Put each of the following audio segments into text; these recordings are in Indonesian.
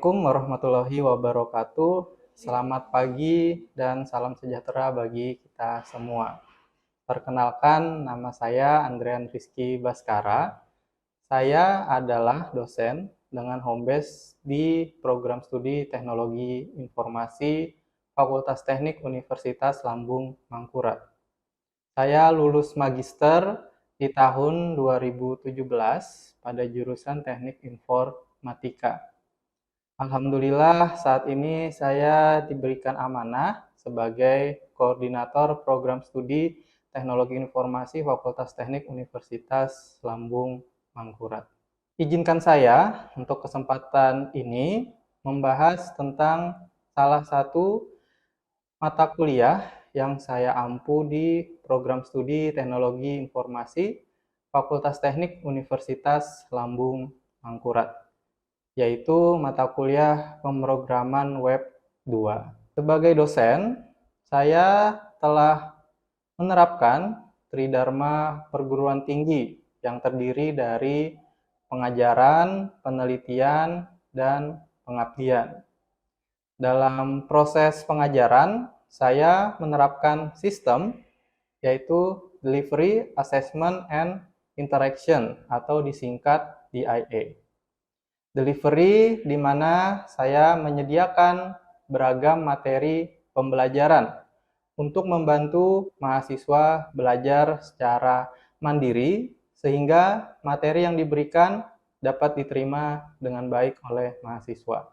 Assalamualaikum warahmatullahi wabarakatuh. Selamat pagi dan salam sejahtera bagi kita semua. Perkenalkan, nama saya Andrian Rizky Baskara. Saya adalah dosen dengan home base di program studi Teknologi Informasi Fakultas Teknik Universitas Lambung Mangkurat. Saya lulus magister di tahun 2017 pada jurusan Teknik Informatika. Alhamdulillah saat ini saya diberikan amanah sebagai koordinator program studi Teknologi Informasi Fakultas Teknik Universitas Lambung Mangkurat. Izinkan saya untuk kesempatan ini membahas tentang salah satu mata kuliah yang saya ampu di program studi Teknologi Informasi Fakultas Teknik Universitas Lambung Mangkurat, yaitu mata kuliah pemrograman web 2. Sebagai dosen, saya telah menerapkan Tridharma Perguruan Tinggi yang terdiri dari pengajaran, penelitian, dan pengabdian. Dalam proses pengajaran, saya menerapkan sistem yaitu Delivery, Assessment, and Interaction atau disingkat DIA. Delivery di mana saya menyediakan beragam materi pembelajaran untuk membantu mahasiswa belajar secara mandiri sehingga materi yang diberikan dapat diterima dengan baik oleh mahasiswa.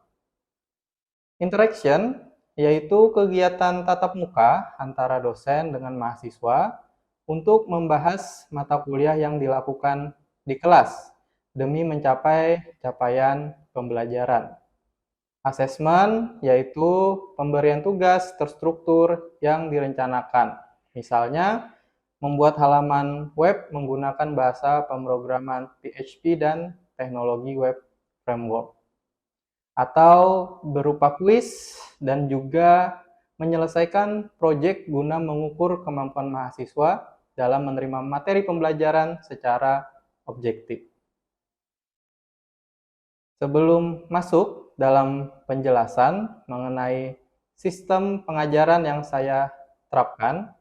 Interaction yaitu kegiatan tatap muka antara dosen dengan mahasiswa untuk membahas mata kuliah yang dilakukan di kelas demi mencapai capaian pembelajaran. Assessment yaitu pemberian tugas terstruktur yang direncanakan. Misalnya, membuat halaman web menggunakan bahasa pemrograman PHP dan teknologi web framework. Atau berupa kuis dan juga menyelesaikan proyek guna mengukur kemampuan mahasiswa dalam menerima materi pembelajaran secara objektif. Sebelum masuk dalam penjelasan mengenai sistem pengajaran yang saya terapkan,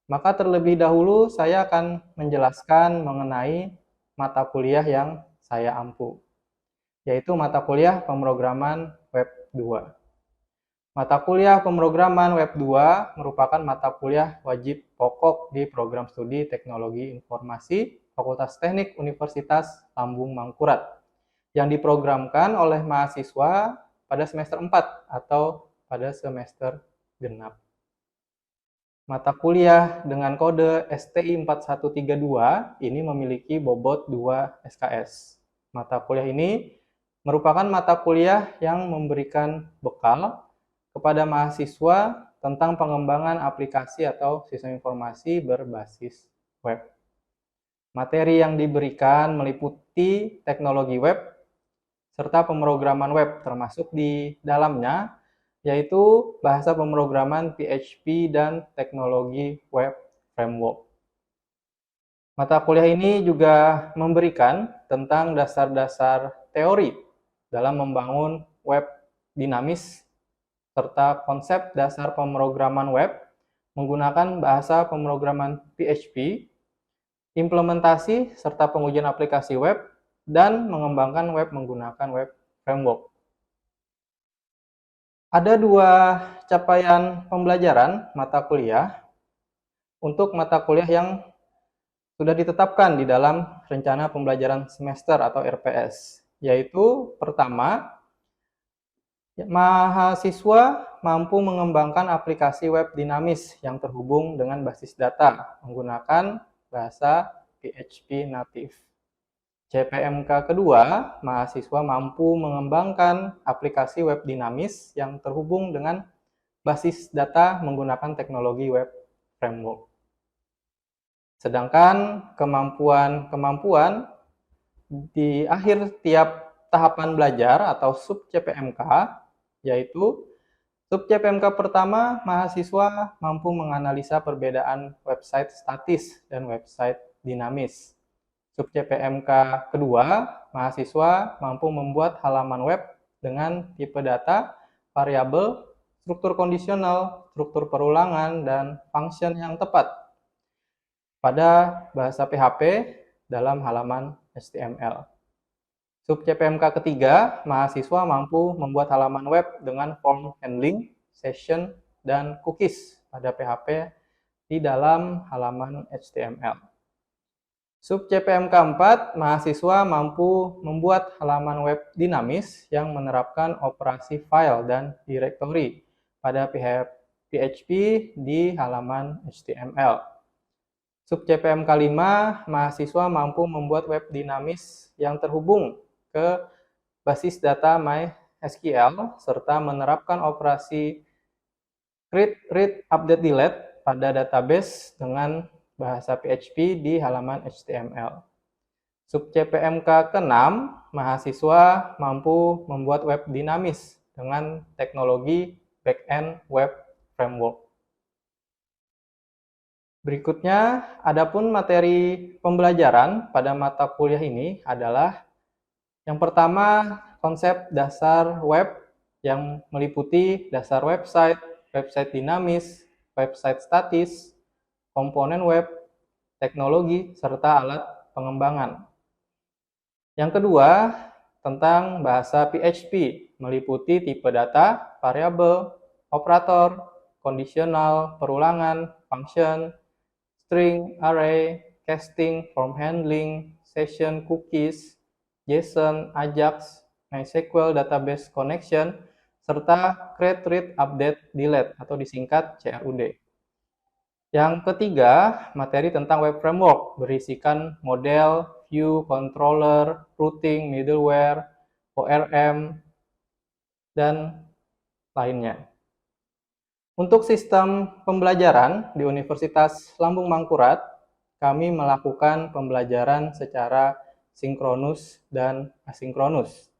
maka terlebih dahulu saya akan menjelaskan mengenai mata kuliah yang saya ampu, yaitu mata kuliah pemrograman web 2. Mata kuliah pemrograman web 2 merupakan mata kuliah wajib pokok di program studi Teknologi Informasi Fakultas Teknik Universitas Lambung Mangkurat yang diprogramkan oleh mahasiswa pada semester 4 atau pada semester genap. Mata kuliah dengan kode STI 4132 ini memiliki bobot 2 SKS. Mata kuliah ini merupakan mata kuliah yang memberikan bekal kepada mahasiswa tentang pengembangan aplikasi atau sistem informasi berbasis web. Materi yang diberikan meliputi teknologi web serta pemrograman web, termasuk di dalamnya yaitu bahasa pemrograman PHP dan teknologi web framework. Mata kuliah ini juga memberikan tentang dasar-dasar teori dalam membangun web dinamis serta konsep dasar pemrograman web menggunakan bahasa pemrograman PHP, implementasi serta pengujian aplikasi web, dan mengembangkan web menggunakan web framework. Ada dua capaian pembelajaran mata kuliah untuk mata kuliah yang sudah ditetapkan di dalam rencana pembelajaran semester atau RPS, yaitu pertama, mahasiswa mampu mengembangkan aplikasi web dinamis yang terhubung dengan basis data menggunakan bahasa PHP native. CPMK kedua, mahasiswa mampu mengembangkan aplikasi web dinamis yang terhubung dengan basis data menggunakan teknologi web framework. Sedangkan kemampuan di akhir tiap tahapan belajar atau sub CPMK, yaitu sub CPMK pertama, mahasiswa mampu menganalisa perbedaan website statis dan website dinamis. Sub CPMK kedua, mahasiswa mampu membuat halaman web dengan tipe data, variabel, struktur kondisional, struktur perulangan, dan function yang tepat pada bahasa PHP dalam halaman HTML. Sub CPMK ketiga, mahasiswa mampu membuat halaman web dengan form handling, session, dan cookies pada PHP di dalam halaman HTML. Sub CPMK 4, mahasiswa mampu membuat halaman web dinamis yang menerapkan operasi file dan directory pada PHP di halaman HTML. Sub CPMK 5, mahasiswa mampu membuat web dinamis yang terhubung ke basis data MySQL serta menerapkan operasi create, read, update, delete pada database dengan bahasa PHP di halaman HTML. Sub CPMK ke-6, mahasiswa mampu membuat web dinamis dengan teknologi backend web framework. Berikutnya, adapun materi pembelajaran pada mata kuliah ini adalah yang pertama, konsep dasar web yang meliputi dasar website, website dinamis, website statis, komponen web, teknologi, serta alat pengembangan. Yang kedua, tentang bahasa PHP, meliputi tipe data, variabel, operator, kondisional, perulangan, function, string, array, casting, form handling, session, cookies, JSON, AJAX, MySQL Database Connection, serta create, read, update, delete atau disingkat CRUD. Yang ketiga, materi tentang web framework berisikan model, view, controller, routing, middleware, ORM, dan lainnya. Untuk sistem pembelajaran di Universitas Lambung Mangkurat, kami melakukan pembelajaran secara sinkronus dan asinkronus.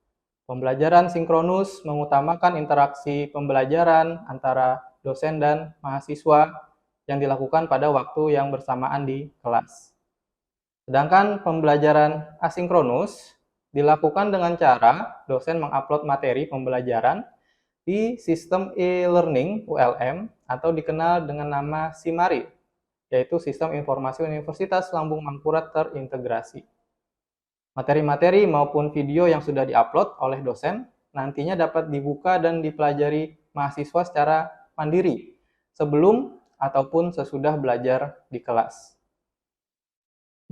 Pembelajaran sinkronus mengutamakan interaksi pembelajaran antara dosen dan mahasiswa yang dilakukan pada waktu yang bersamaan di kelas. Sedangkan pembelajaran asinkronus dilakukan dengan cara dosen mengupload materi pembelajaran di sistem e-learning ULM atau dikenal dengan nama SIMARI, yaitu Sistem Informasi Universitas Lambung Mangkurat Terintegrasi. Materi-materi maupun video yang sudah diupload oleh dosen nantinya dapat dibuka dan dipelajari mahasiswa secara mandiri sebelum ataupun sesudah belajar di kelas.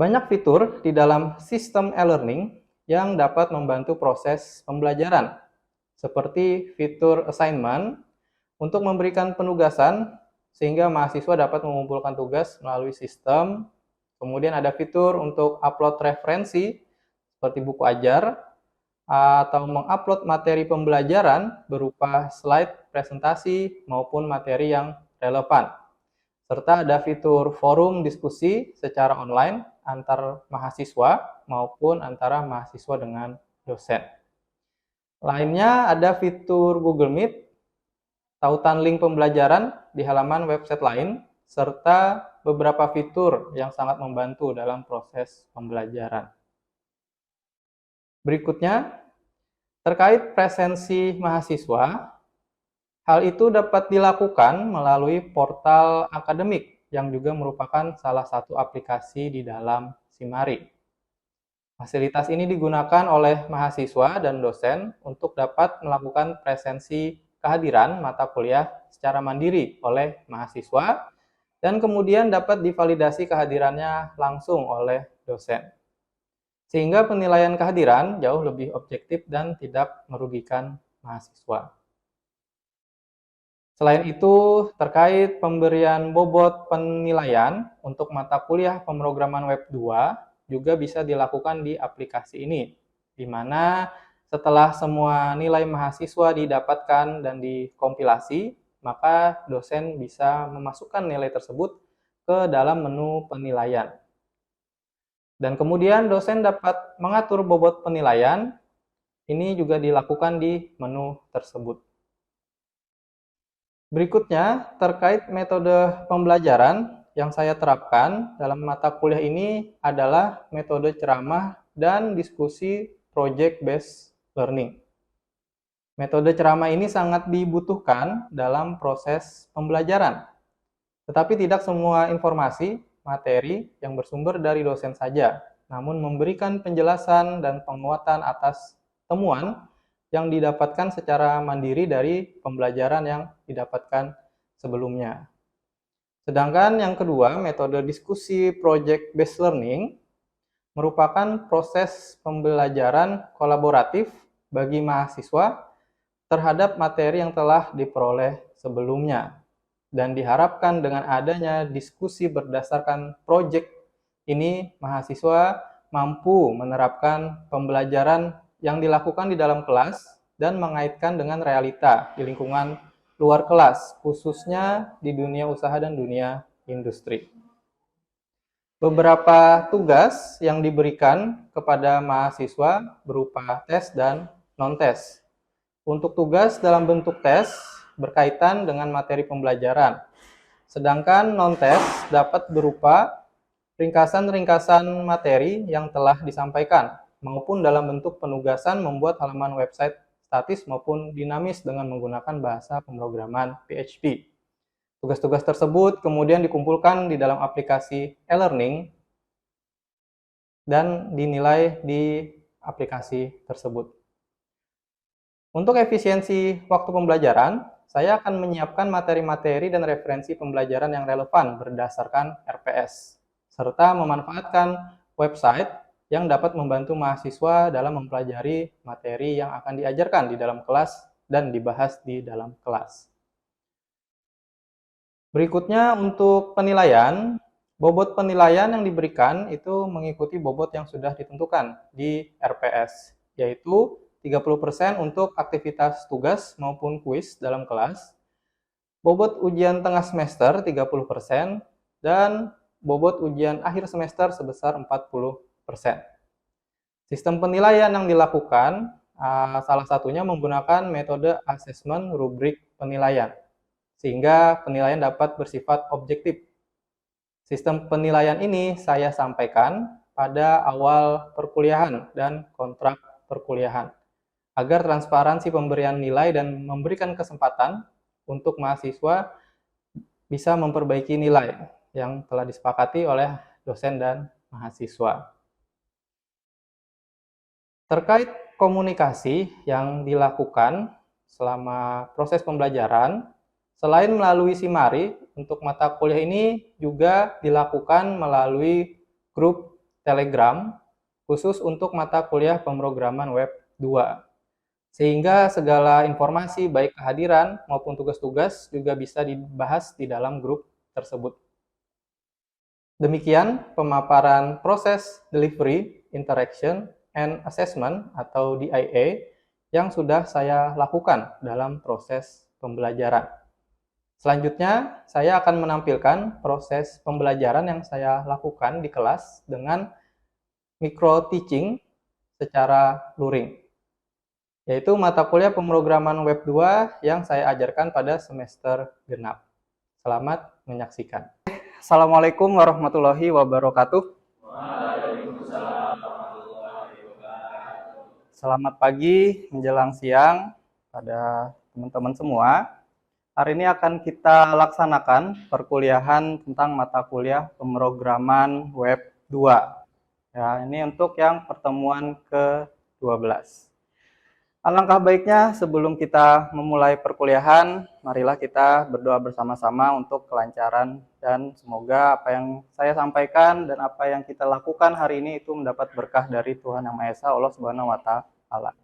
Banyak fitur di dalam sistem e-learning yang dapat membantu proses pembelajaran, seperti fitur assignment untuk memberikan penugasan sehingga mahasiswa dapat mengumpulkan tugas melalui sistem. Kemudian ada fitur untuk upload referensi seperti buku ajar atau mengupload materi pembelajaran berupa slide presentasi maupun materi yang relevan. Serta ada fitur forum diskusi secara online antar mahasiswa maupun antara mahasiswa dengan dosen. Lainnya ada fitur Google Meet, tautan link pembelajaran di halaman website lain, serta beberapa fitur yang sangat membantu dalam proses pembelajaran. Berikutnya, terkait presensi mahasiswa, hal itu dapat dilakukan melalui portal akademik yang juga merupakan salah satu aplikasi di dalam SIMARI. Fasilitas ini digunakan oleh mahasiswa dan dosen untuk dapat melakukan presensi kehadiran mata kuliah secara mandiri oleh mahasiswa dan kemudian dapat divalidasi kehadirannya langsung oleh dosen. Sehingga penilaian kehadiran jauh lebih objektif dan tidak merugikan mahasiswa. Selain itu, terkait pemberian bobot penilaian untuk mata kuliah pemrograman web 2 juga bisa dilakukan di aplikasi ini, di mana setelah semua nilai mahasiswa didapatkan dan dikompilasi, maka dosen bisa memasukkan nilai tersebut ke dalam menu penilaian. Dan kemudian dosen dapat mengatur bobot penilaian, ini juga dilakukan di menu tersebut. Berikutnya, terkait metode pembelajaran yang saya terapkan dalam mata kuliah ini adalah metode ceramah dan diskusi project-based learning. Metode ceramah ini sangat dibutuhkan dalam proses pembelajaran, tetapi tidak semua informasi, materi yang bersumber dari dosen saja, namun memberikan penjelasan dan penguatan atas temuan yang didapatkan secara mandiri dari pembelajaran yang didapatkan sebelumnya. Sedangkan yang kedua, metode diskusi project based learning merupakan proses pembelajaran kolaboratif bagi mahasiswa terhadap materi yang telah diperoleh sebelumnya. Dan diharapkan dengan adanya diskusi berdasarkan proyek ini, mahasiswa mampu menerapkan pembelajaran yang dilakukan di dalam kelas dan mengaitkan dengan realita di lingkungan luar kelas, khususnya di dunia usaha dan dunia industri. Beberapa tugas yang diberikan kepada mahasiswa berupa tes dan non-tes. Untuk tugas dalam bentuk tes berkaitan dengan materi pembelajaran. Sedangkan non-tes dapat berupa ringkasan-ringkasan materi yang telah disampaikan, maupun dalam bentuk penugasan membuat halaman website statis maupun dinamis dengan menggunakan bahasa pemrograman PHP. Tugas-tugas tersebut kemudian dikumpulkan di dalam aplikasi e-learning dan dinilai di aplikasi tersebut. Untuk efisiensi waktu pembelajaran, saya akan menyiapkan materi-materi dan referensi pembelajaran yang relevan berdasarkan RPS, serta memanfaatkan website yang dapat membantu mahasiswa dalam mempelajari materi yang akan diajarkan di dalam kelas dan dibahas di dalam kelas. Berikutnya untuk penilaian, bobot penilaian yang diberikan itu mengikuti bobot yang sudah ditentukan di RPS, yaitu 30% untuk aktivitas tugas maupun kuis dalam kelas, bobot ujian tengah semester 30%, dan bobot ujian akhir semester sebesar 40%. Sistem penilaian yang dilakukan salah satunya menggunakan metode asesmen rubrik penilaian, sehingga penilaian dapat bersifat objektif. Sistem penilaian ini saya sampaikan pada awal perkuliahan dan kontrak perkuliahan, agar transparansi pemberian nilai dan memberikan kesempatan untuk mahasiswa bisa memperbaiki nilai yang telah disepakati oleh dosen dan mahasiswa. Terkait komunikasi yang dilakukan selama proses pembelajaran, selain melalui Simari, untuk mata kuliah ini juga dilakukan melalui grup Telegram khusus untuk mata kuliah pemrograman web 2. Sehingga segala informasi baik kehadiran maupun tugas-tugas juga bisa dibahas di dalam grup tersebut. Demikian pemaparan proses delivery, interaction, and assessment atau DIA yang sudah saya lakukan dalam proses pembelajaran. Selanjutnya, saya akan menampilkan proses pembelajaran yang saya lakukan di kelas dengan micro teaching secara luring, yaitu mata kuliah pemrograman web 2 yang saya ajarkan pada semester genap. Selamat menyaksikan. Assalamualaikum warahmatullahi wabarakatuh. Waalaikumsalam warahmatullahi wabarakatuh. Selamat pagi menjelang siang pada teman-teman semua. Hari ini akan kita laksanakan perkuliahan tentang mata kuliah pemrograman web 2. Ya, ini untuk yang pertemuan ke-12. Alangkah baiknya sebelum kita memulai perkuliahan, marilah kita berdoa bersama-sama untuk kelancaran dan semoga apa yang saya sampaikan dan apa yang kita lakukan hari ini itu mendapat berkah dari Tuhan Yang Maha Esa, Allah Subhanahu wa Ta'ala.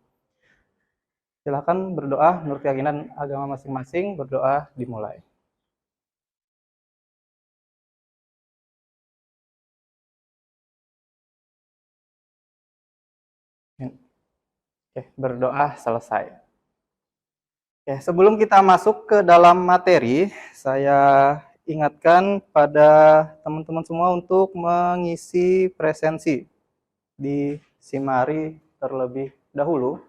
Silakan berdoa menurut keyakinan agama masing-masing, berdoa dimulai. Oke, berdoa selesai. Oke, sebelum kita masuk ke dalam materi, saya ingatkan pada teman-teman semua untuk mengisi presensi di Simari terlebih dahulu.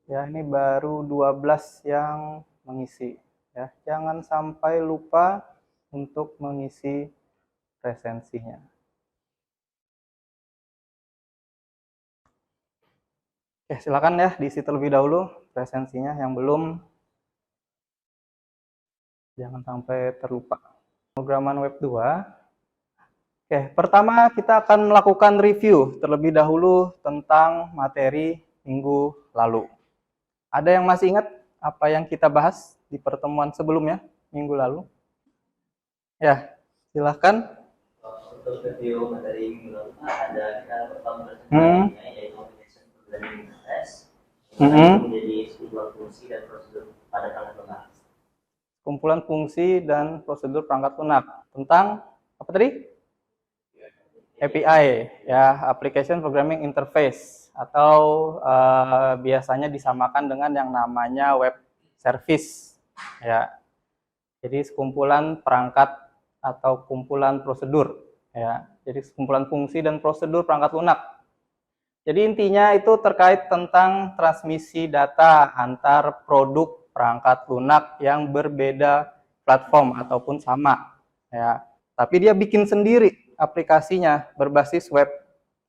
Ya, ini baru 12 yang mengisi. Ya, jangan sampai lupa untuk mengisi presensinya. Oke, silakan ya diisi terlebih dahulu presensinya, yang belum jangan sampai terlupa. Pemrograman web 2. Oke, pertama kita akan melakukan review terlebih dahulu tentang materi minggu lalu. Ada yang masih ingat apa yang kita bahas di pertemuan sebelumnya, minggu lalu? Ya, silahkan. Untuk review materi minggu lalu ada kita pertama yaitu application programming interface menjadi sebuah fungsi dan prosedur pada perangkat lunak. Kumpulan fungsi dan prosedur perangkat lunak tentang apa tadi? API, ya, Application Programming Interface, atau biasanya disamakan dengan yang namanya web service, ya. Jadi sekumpulan perangkat atau kumpulan prosedur, ya. Jadi sekumpulan fungsi dan prosedur perangkat lunak. Jadi intinya itu terkait tentang transmisi data antar produk perangkat lunak yang berbeda platform ataupun sama, ya. Tapi dia bikin sendiri aplikasinya berbasis web.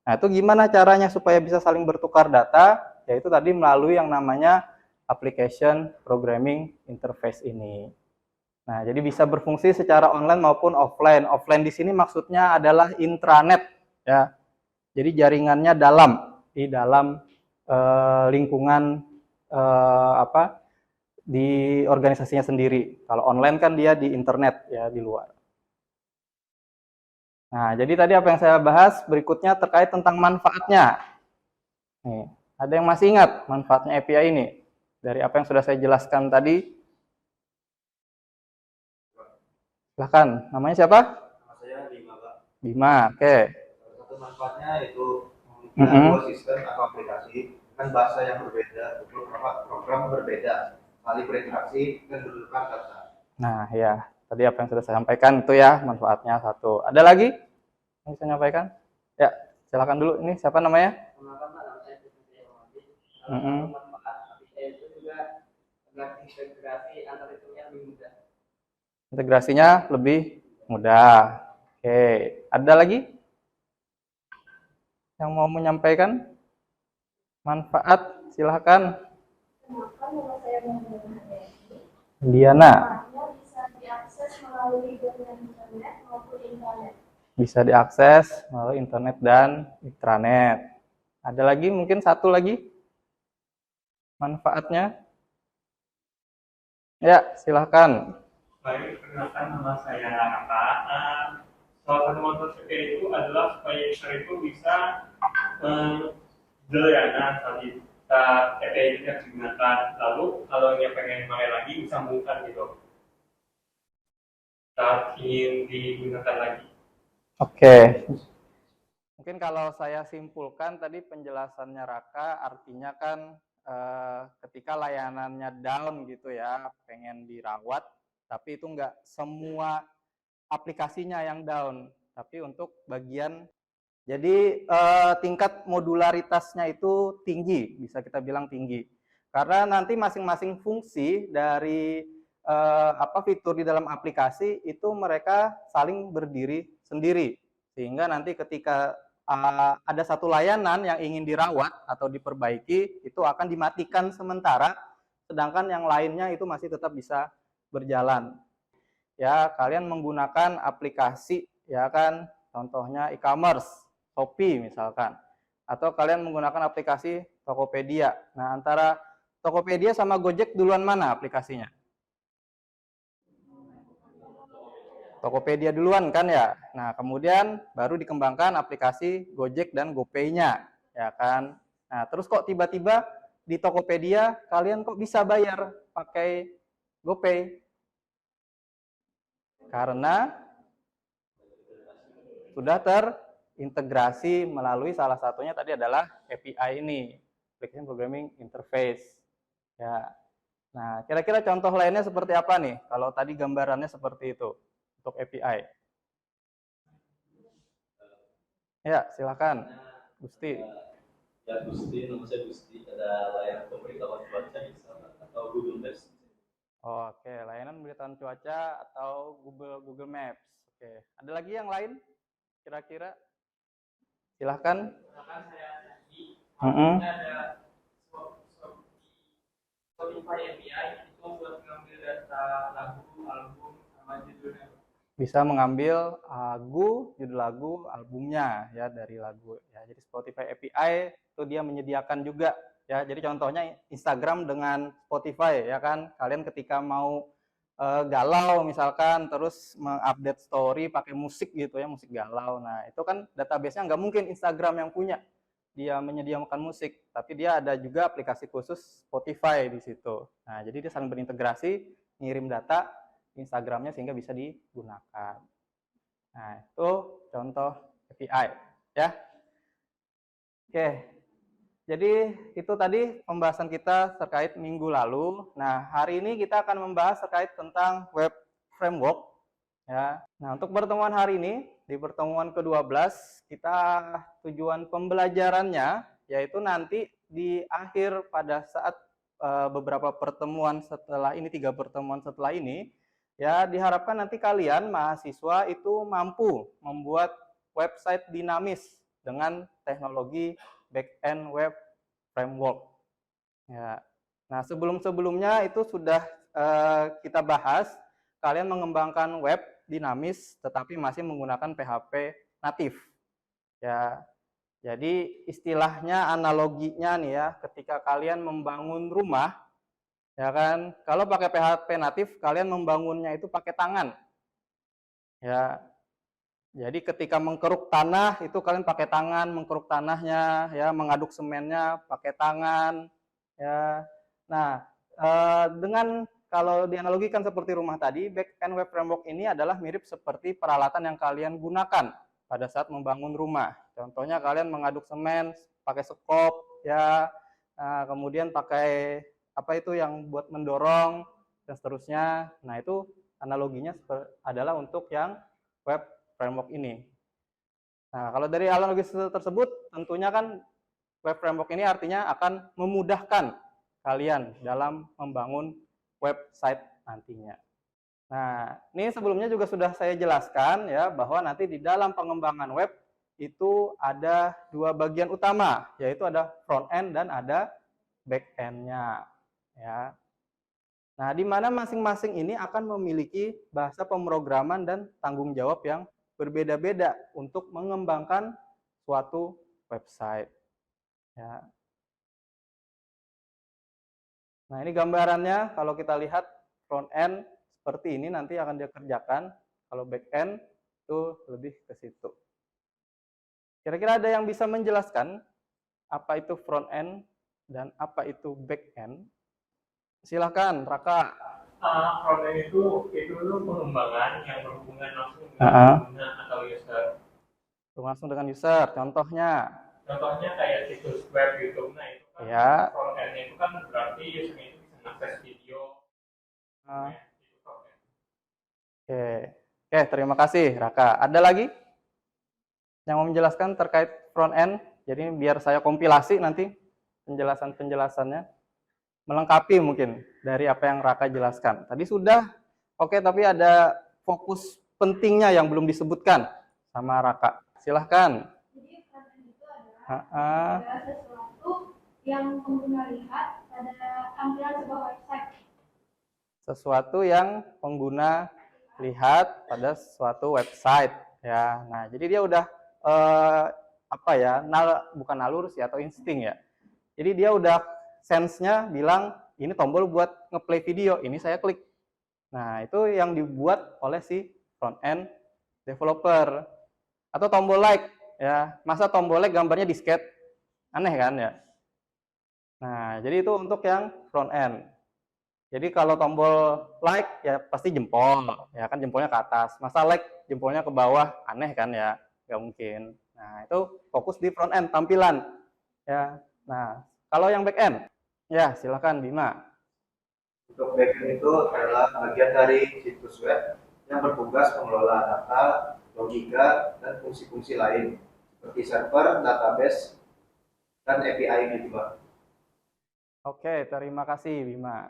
Nah, itu gimana caranya supaya bisa saling bertukar data? Yaitu tadi melalui yang namanya Application Programming Interface ini. Nah, jadi bisa berfungsi secara online maupun offline. Offline di sini maksudnya adalah intranet, ya. Jadi jaringannya di dalam lingkungan di organisasinya sendiri. Kalau online kan dia di internet, ya, di luar. Nah, jadi tadi apa yang saya bahas, berikutnya terkait tentang manfaatnya. Nih, ada yang masih ingat manfaatnya API ini? Dari apa yang sudah saya jelaskan tadi? Silahkan, namanya siapa? Nama saya Bima, Pak. Bima, oke. Salah satu manfaatnya itu membuat dua sistem atau aplikasi dengan bahasa yang berbeda, program berbeda, saling berinteraksi dan bertukar data. Nah, ya, tadi apa yang sudah saya sampaikan itu ya manfaatnya satu. Ada lagi yang saya sampaikan? Ya, silakan dulu. Ini siapa namanya? Manfaat API itu juga integrasi antar itunya lebih mudah. Integrasinya lebih mudah. Oke, ada lagi yang mau menyampaikan manfaat? Silahkan. Kenapa nama saya menggunakan Diana. bisa diakses melalui jaringan internet maupun intranet. Bisa diakses melalui internet dan intranet. Ada lagi, mungkin satu lagi manfaatnya? Ya, silahkan. Baik, perkenalkan nama saya Raka. Salah satu manfaat API itu adalah supaya user itu bisa layanan tadi API itu yang digunakan. Lalu kalau yang pengen main lagi bisa sambungkan gitu. Saat ingin digunakan lagi. Oke. Mungkin kalau saya simpulkan tadi penjelasannya Raka, artinya kan ketika layanannya down gitu ya, pengen dirawat, tapi itu nggak semua aplikasinya yang down, tapi untuk bagian. Jadi tingkat modularitasnya itu tinggi, bisa kita bilang tinggi. Karena nanti masing-masing fungsi dari fitur di dalam aplikasi itu mereka saling berdiri sendiri. Sehingga nanti ketika ada satu layanan yang ingin dirawat atau diperbaiki, itu akan dimatikan sementara, sedangkan yang lainnya itu masih tetap bisa berjalan. Ya, kalian menggunakan aplikasi, ya kan, contohnya e-commerce, Shopee misalkan, atau kalian menggunakan aplikasi Tokopedia. Nah, antara Tokopedia sama Gojek duluan mana aplikasinya? Tokopedia duluan kan ya. Nah, kemudian baru dikembangkan aplikasi Gojek dan GoPay-nya, ya kan. Nah, terus kok tiba-tiba di Tokopedia kalian kok bisa bayar pakai GoPay? Karena sudah terintegrasi melalui salah satunya tadi adalah API ini, Application Programming Interface. Ya. Nah, kira-kira contoh lainnya seperti apa nih? Kalau tadi gambarannya seperti itu untuk API. Ya, silakan, Gusti. Ya, Gusti, nama saya Gusti. Ada layanan pemberitahuan cuaca bisa atau Google Maps. Oke, layanan pemberitahuan cuaca atau Google Maps. Oke, ada lagi yang lain? Kira-kira? Silahkan. Misalkan saya tadi, Mm-mm. ada Spotify API itu buat ngambil data lagu, album, sama judulnya. Bisa mengambil judul lagu, albumnya ya dari lagu ya. Jadi Spotify API itu dia menyediakan juga ya. Jadi contohnya Instagram dengan Spotify ya kan. Kalian ketika mau galau misalkan terus mengupdate story pakai musik gitu ya, musik galau. Nah, itu kan database-nya nggak mungkin Instagram yang punya. Dia menyediakan musik, tapi dia ada juga aplikasi khusus Spotify di situ. Nah, jadi dia saling berintegrasi, ngirim data Instagramnya sehingga bisa digunakan. Nah, itu contoh API ya. Oke, jadi itu tadi pembahasan kita terkait minggu lalu. Nah, hari ini kita akan membahas terkait tentang web framework ya. Nah, untuk pertemuan hari ini di pertemuan ke-12 kita tujuan pembelajarannya yaitu nanti di akhir pada saat beberapa pertemuan setelah ini, 3 pertemuan setelah ini ya, diharapkan nanti kalian mahasiswa itu mampu membuat website dinamis dengan teknologi back-end web framework. Ya. Nah, sebelum-sebelumnya itu sudah kita bahas, kalian mengembangkan web dinamis tetapi masih menggunakan PHP natif. Ya. Jadi istilahnya analoginya nih ya, ketika kalian membangun rumah, ya kan, kalau pakai PHP natif kalian membangunnya itu pakai tangan. Ya. Jadi ketika mengkeruk tanah itu kalian pakai tangan, mengkeruk tanahnya, ya, mengaduk semennya pakai tangan, ya. Nah, dengan kalau dianalogikan seperti rumah tadi, back-end web framework ini adalah mirip seperti peralatan yang kalian gunakan pada saat membangun rumah. Contohnya kalian mengaduk semen pakai sekop, ya, kemudian pakai apa itu yang buat mendorong dan seterusnya. Nah, itu analoginya adalah untuk yang web framework ini. Nah, kalau dari analogi tersebut, tentunya kan web framework ini artinya akan memudahkan kalian dalam membangun website nantinya. Nah, ini sebelumnya juga sudah saya jelaskan ya, bahwa nanti di dalam pengembangan web itu ada 2 bagian utama, yaitu ada front end dan ada back end-nya. Ya. Nah, di mana masing-masing ini akan memiliki bahasa pemrograman dan tanggung jawab yang berbeda-beda untuk mengembangkan suatu website. Ya. Nah, ini gambarannya kalau kita lihat front end seperti ini nanti akan dikerjakan. Kalau back end itu lebih ke situ. Kira-kira ada yang bisa menjelaskan apa itu front end dan apa itu back end? Silahkan, Raka. Front end itu pengembangan yang berhubungan langsung dengan pengguna atau user. Langsung dengan user, contohnya Kayak situs web YouTube. Nah, itu kan ya. front end itu kan berarti usernya itu bisa mengakses video. Itu front end. Oke, terima kasih Raka. Ada lagi yang mau menjelaskan terkait front end? Jadi biar saya kompilasi nanti penjelasan-penjelasannya, melengkapi mungkin dari apa yang Raka jelaskan. Tadi sudah, oke, tapi ada fokus pentingnya yang belum disebutkan sama Raka. Silahkan. Jadi front end itu adalah Ha-ha. sesuatu yang pengguna lihat pada tampilan sebuah website. Sesuatu yang pengguna lihat pada suatu website ya. Nah, jadi dia udah apa ya? Bukan nalur sih atau insting ya. Jadi dia udah sense-nya bilang ini tombol buat ngeplay video, ini saya klik. Nah, itu yang dibuat oleh si front end developer. Atau tombol like ya. Masa tombol like gambarnya disket? Aneh kan ya? Nah, jadi itu untuk yang front end. Jadi kalau tombol like ya pasti jempol, ya kan jempolnya ke atas. Masa like jempolnya ke bawah, aneh kan ya? Nggak mungkin. Nah, itu fokus di front end tampilan. Ya. Nah, kalau yang back end, ya silakan Bima. Untuk backend itu adalah bagian dari situs web yang bertugas mengelola data, logika, dan fungsi-fungsi lain seperti server, database, dan API gitu, Pak. Oke, terima kasih Bima.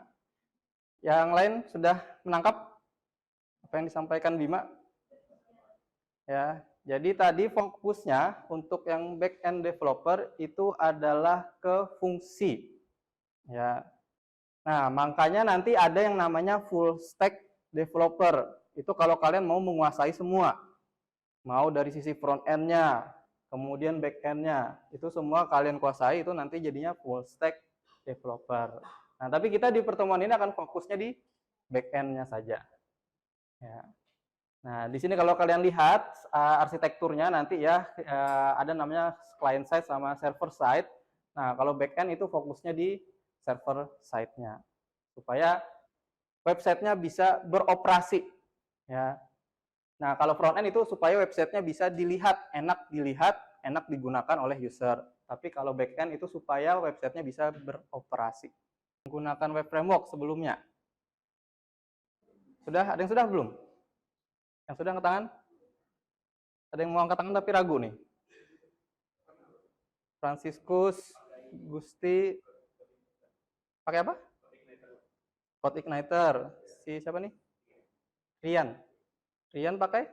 Yang lain sudah menangkap apa yang disampaikan Bima? Ya, jadi tadi fokusnya untuk yang back-end developer itu adalah ke fungsi. Ya. Nah, makanya nanti ada yang namanya full stack developer. Itu kalau kalian mau menguasai semua. Mau dari sisi front end-nya, kemudian back end-nya, itu semua kalian kuasai, itu nanti jadinya full stack developer. Nah, tapi kita di pertemuan ini akan fokusnya di back end-nya saja. Ya. Nah, di sini kalau kalian lihat arsitekturnya nanti ya ada namanya client side sama server side. Nah, kalau back end itu fokusnya di server side-nya supaya websitenya bisa beroperasi ya. Nah, kalau front end itu supaya websitenya bisa dilihat, enak digunakan oleh user. Tapi kalau back end itu supaya websitenya bisa beroperasi. Menggunakan web framework sebelumnya. Sudah? Ada yang sudah belum? Yang sudah angkat tangan? Ada yang mau angkat tangan tapi ragu nih? Franciscus, Gusti, pakai apa? Code Igniter. Si siapa nih? Rian. Rian pakai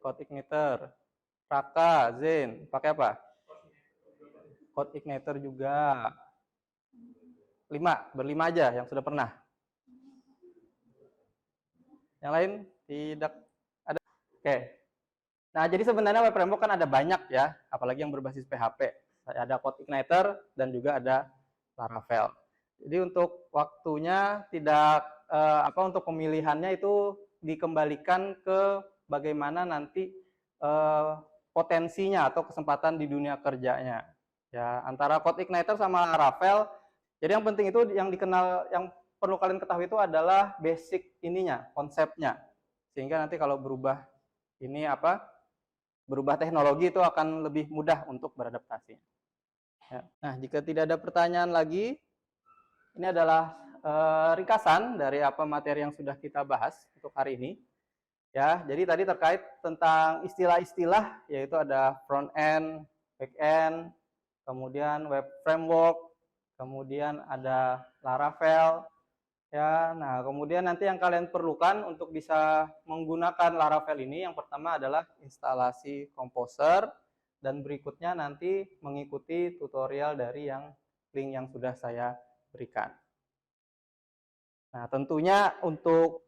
Code Igniter. Raka, Zen, pakai apa? Code Igniter juga. 5, berlima aja yang sudah pernah. Yang lain tidak ada. Oke. Nah, jadi sebenarnya web framework kan ada banyak ya, apalagi yang berbasis PHP. Ada Code Igniter dan juga ada Laravel. Jadi untuk waktunya tidak untuk pemilihannya itu dikembalikan ke bagaimana nanti potensinya atau kesempatan di dunia kerjanya. Ya, antara Code Igniter sama Laravel. Jadi yang penting itu yang dikenal, yang perlu kalian ketahui itu adalah basic ininya, konsepnya. Sehingga nanti kalau berubah berubah teknologi itu akan lebih mudah untuk beradaptasi. Ya. Nah, jika tidak ada pertanyaan lagi, ini adalah ringkasan dari apa materi yang sudah kita bahas untuk hari ini. Ya, jadi tadi terkait tentang istilah-istilah, yaitu ada front end, back end, kemudian web framework, kemudian ada Laravel. Ya, nah kemudian nanti yang kalian perlukan untuk bisa menggunakan Laravel ini, yang pertama adalah instalasi Composer, dan berikutnya nanti mengikuti tutorial dari link yang sudah saya berikan. Nah, tentunya untuk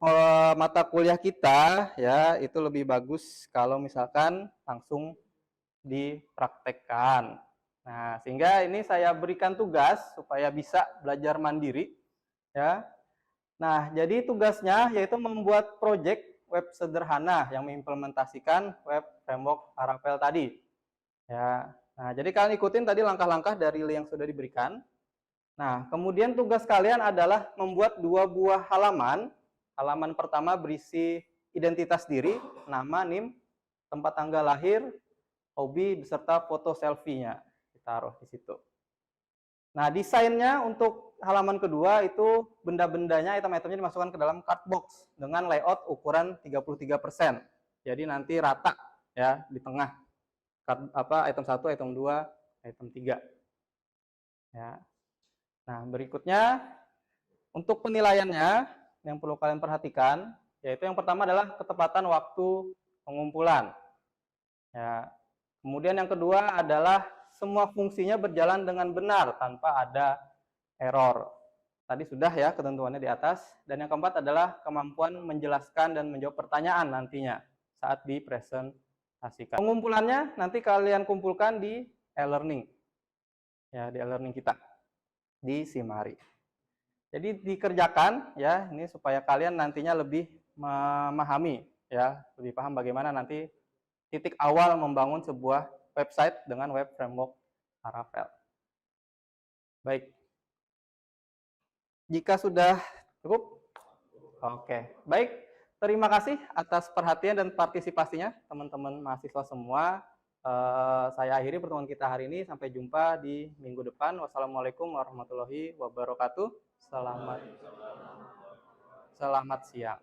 mata kuliah kita ya itu lebih bagus kalau misalkan langsung dipraktekkan. Nah, sehingga ini saya berikan tugas supaya bisa belajar mandiri ya. Nah, jadi tugasnya yaitu membuat project web sederhana yang mengimplementasikan web framework Laravel tadi. Ya. Nah, jadi kalian ikutin tadi langkah-langkah dari link yang sudah diberikan. Nah, kemudian tugas kalian adalah membuat 2 buah halaman. Halaman pertama berisi identitas diri, nama, NIM, tempat tanggal lahir, hobi, beserta foto selfie-nya. Ditaruh di situ. Nah, desainnya untuk halaman kedua itu benda-bendanya, item-itemnya dimasukkan ke dalam cardbox dengan layout ukuran 33%. Jadi nanti rata ya di tengah. Item 1, item 2, item 3. Ya. Nah, berikutnya untuk penilaiannya yang perlu kalian perhatikan, yaitu yang pertama adalah ketepatan waktu pengumpulan. Ya. Kemudian yang kedua adalah semua fungsinya berjalan dengan benar tanpa ada error. Tadi sudah ya ketentuannya di atas. Dan yang keempat adalah kemampuan menjelaskan dan menjawab pertanyaan nantinya saat dipresentasikan. Pengumpulannya nanti kalian kumpulkan di e-learning. Ya, di e-learning kita. Di Simari. Jadi dikerjakan ya, ini supaya kalian nantinya lebih memahami ya, lebih paham bagaimana nanti titik awal membangun sebuah website dengan web framework Laravel. Baik. Jika sudah cukup? Oke. Baik. Terima kasih atas perhatian dan partisipasinya teman-teman mahasiswa semua. Saya akhiri pertemuan kita hari ini. Sampai jumpa di minggu depan. Wassalamualaikum warahmatullahi wabarakatuh. Selamat siang.